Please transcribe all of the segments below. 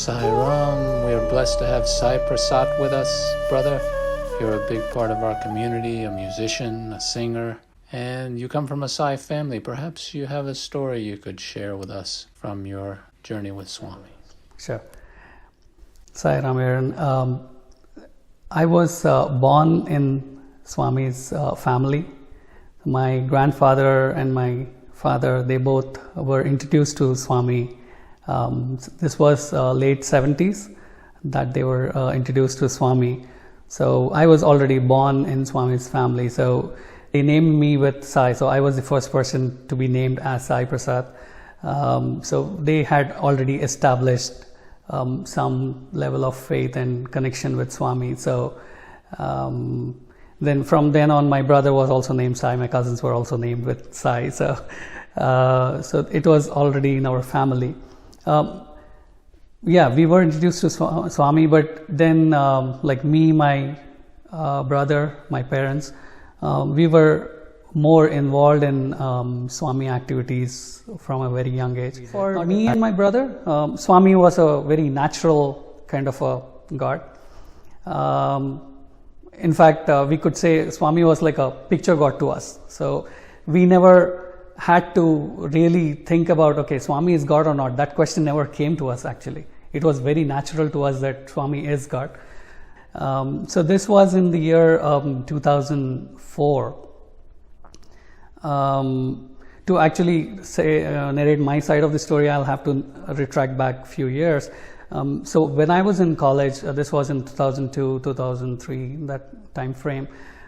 Sai Ram. We are blessed to have Sai Prasath with us, brother. You're a big part of our community, a musician, a singer, and you come from a Sai family. Perhaps you have a story you could share with us from your journey with Swami. Sure. Sai Ram Aaron. I was born in Swami's family. My grandfather and my father, they both were introduced to Swami. This was late 70s that they were introduced to Swami. So I was already born in Swami's family. So they named me with Sai. So I was the first person to be named as Sai Prasath. So they had already established some level of faith and connection with Swami. So then from then on, my brother was also named Sai. My cousins were also named with Sai. So it was already in our family. We were introduced to Swami, but then like me, my brother, my parents, we were more involved in Swami activities from a very young age. For me and my brother, Swami was a very natural kind of a god. In fact, we could say Swami was like a picture god to us. So we never had to really think about, okay, Swami is God or not. That question never came to us actually. It was very natural to us that Swami is God. So this was in the year 2004. To actually narrate my side of the story, I'll have to retract back a few years. So when I was in college, this was in 2002, 2003, that time frame.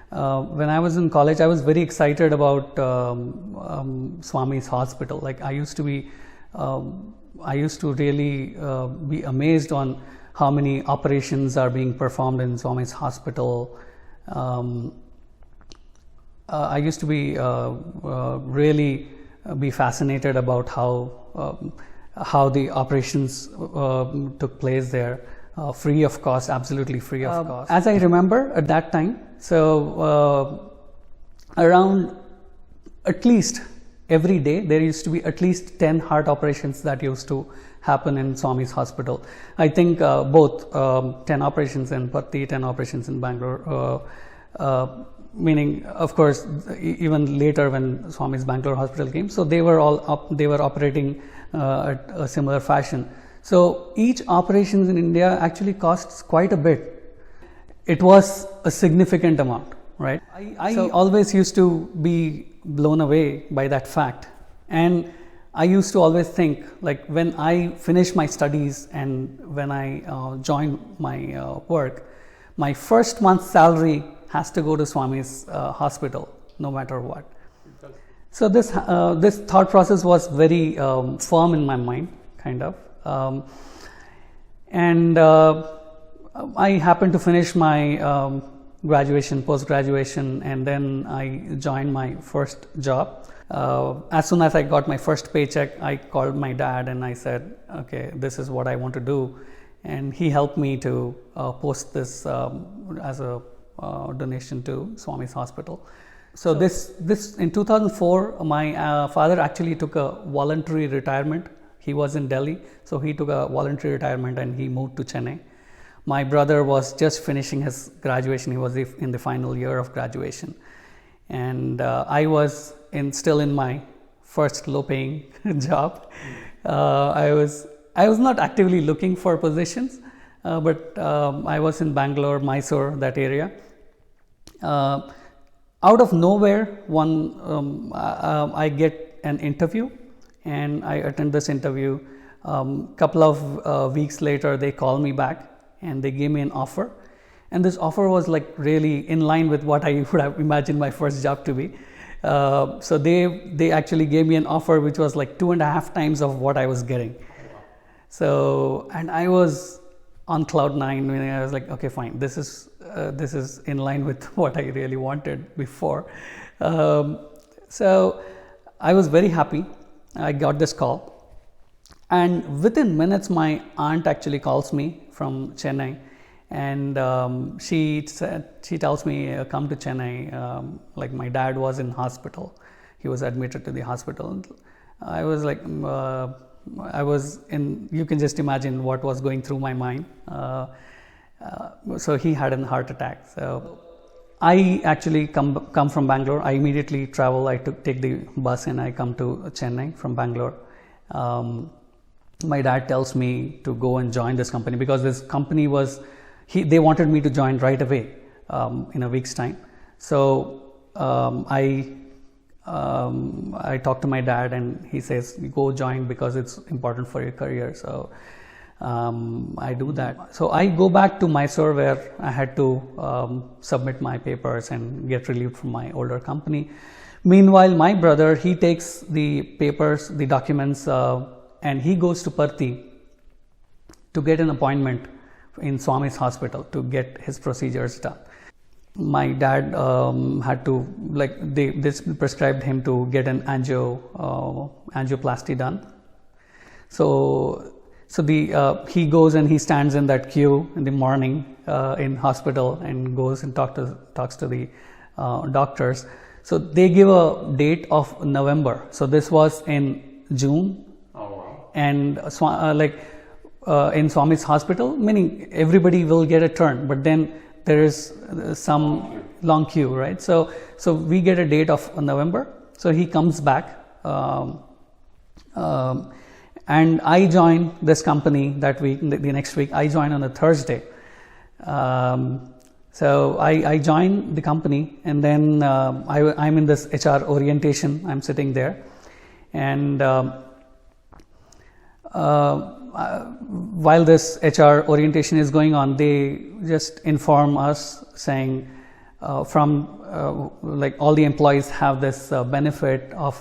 When I was in college, I was very excited about Swami's hospital. Like I used to really be amazed on how many operations are being performed in Swami's hospital. I used to be really be fascinated about how the operations took place there, free of cost, absolutely free of cost. As I remember at that time, so around at least every day there used to be at least 10 heart operations that used to happen in Swami's hospital. I think both 10 operations in Patti, 10 operations in Bangalore. Meaning, of course, even later when Swami's Bangalore hospital came, so they were operating at a similar fashion. So each operations in India actually costs quite a bit. It was a significant amount, right? I always used to be blown away by that fact. And I used to always think, like when I finish my studies and when I join my work, my first month's salary has to go to Swami's hospital, no matter what. So this thought process was very firm in my mind, kind of. I happened to finish my graduation, post-graduation, and then I joined my first job. As soon as I got my first paycheck, I called my dad and I said, okay, this is what I want to do. And he helped me to post this as a donation to Swami's hospital. So this in 2004, my father actually took a voluntary retirement. He was in Delhi, so he took a voluntary retirement and he moved to Chennai. My brother was just finishing his graduation. He was in the final year of graduation, and I was still in my first low-paying job. I was not actively looking for positions, but I was in Bangalore, Mysore, that area. Out of nowhere, I get an interview, and I attend this interview. Couple of weeks later, they call me back and they gave me an offer, and this offer was like really in line with what I would have imagined my first job to be. So they actually gave me an offer which was like 2.5 times of what I was getting. So, and I was on cloud nine when I was like, okay, fine, this is in line with what I really wanted before. So I was very happy. I got this call, and within minutes my aunt actually calls me from Chennai, and she tells me, come to Chennai, like my dad was in hospital. He was admitted to the hospital. I was like, I was in, you can just imagine what was going through my mind. So he had a heart attack. So I actually come from Bangalore. I immediately travel. I take the bus and I come to Chennai from Bangalore. My dad tells me to go and join this company because this company was, they wanted me to join right away in a week's time. So I talked to my dad and he says, go join because it's important for your career. So I do that. So I go back to Mysore where I had to submit my papers and get relieved from my older company. Meanwhile, my brother, he takes the papers, the documents, and he goes to Parthi to get an appointment in Swami's hospital to get his procedures done. My dad had to, this prescribed him to get an angioplasty done. So he goes and he stands in that queue in the morning in hospital and goes and talks to the doctors. So they give a date of November. So this was in June. Oh, wow. And in Swami's hospital, meaning everybody will get a turn, but then there is some long queue, right? So we get a date of November. So he comes back, and I join this company that week. The next week, I join on a Thursday. So I join the company, and then I'm in this HR orientation. I'm sitting there, and while this HR orientation is going on, they just inform us saying all the employees have this benefit of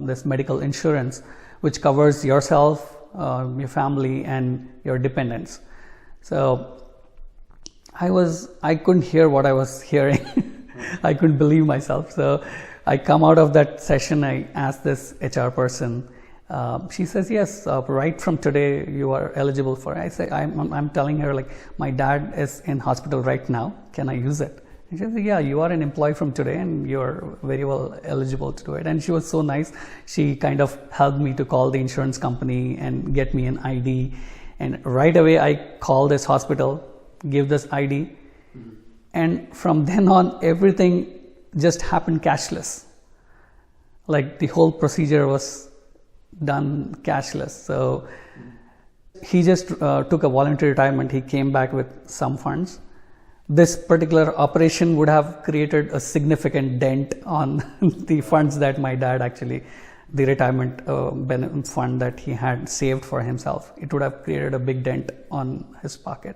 this medical insurance, which covers yourself, your family, and your dependents. So I couldn't hear what I was hearing. I couldn't believe myself. So I come out of that session. I asked this HR person. She says, yes, right from today you are eligible for it. I say, I'm telling her, my dad is in hospital right now. Can I use it? And she said, yeah, you are an employee from today and you're very well eligible to do it. And she was so nice. She kind of helped me to call the insurance company and get me an ID. And right away I called this hospital, give this ID. Mm-hmm. And from then on, everything just happened cashless. The whole procedure was done cashless. So he just took a voluntary retirement. He came back with some funds. This particular operation would have created a significant dent on the funds that my dad actually, the retirement fund that he had saved for himself. It would have created a big dent on his pocket.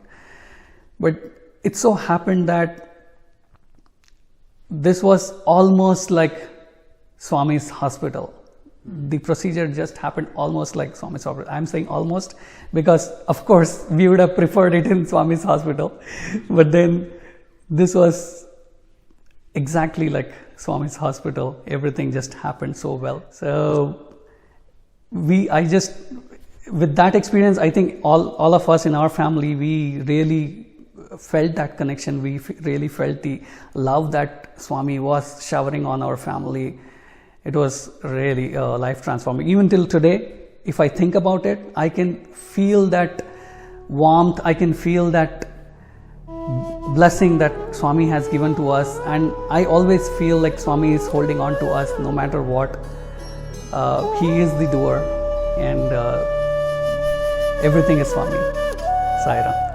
But it so happened that this was almost like Swami's hospital. The procedure just happened almost like Swami's hospital. I'm saying almost because, of course, we would have preferred it in Swami's hospital. But then this was exactly like Swami's hospital. Everything just happened so well. So with that experience, I think all of us in our family, we really felt that connection. We really felt the love that Swami was showering on our family. It was really life transforming. Even till today, if I think about it, I can feel that warmth, I can feel that blessing that Swami has given to us, and I always feel like Swami is holding on to us no matter what. He is the doer, and everything is Swami. Sai Ram.